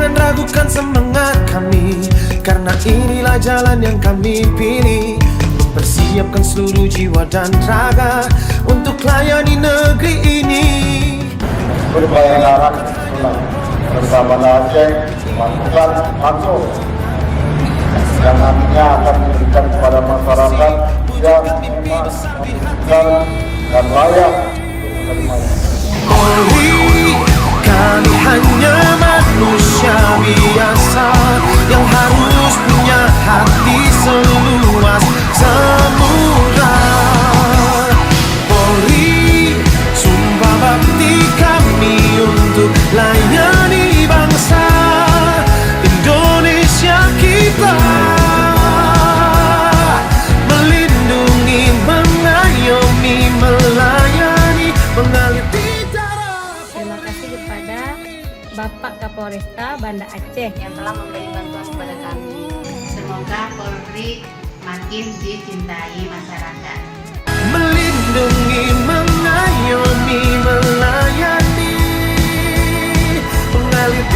Jangan ragukan semangat kami, karena inilah jalan yang kami pilih. Mempersiapkan seluruh jiwa dan raga untuk layani negeri ini. Berbayaran pulang bersama Aceh melakukan langsung yang nantinya akan diberikan kepada masyarakat yang memang membutuhkan dan layak untuk menerimanya. Polri, kami hanya manusia biasa yang harus punya hati seluas samudra. Polri, sumpah bakti kami untuk layani bangsa Indonesia kita. Melindungi, mengayomi, melayani, mengalir darah. Terima kasih kepada Bapak Kapolresta Banda Aceh yang telah memberi bantuan kepada kami. Semoga Polri makin dicintai masyarakat. Melindungi, mengayomi, melayani, mengalir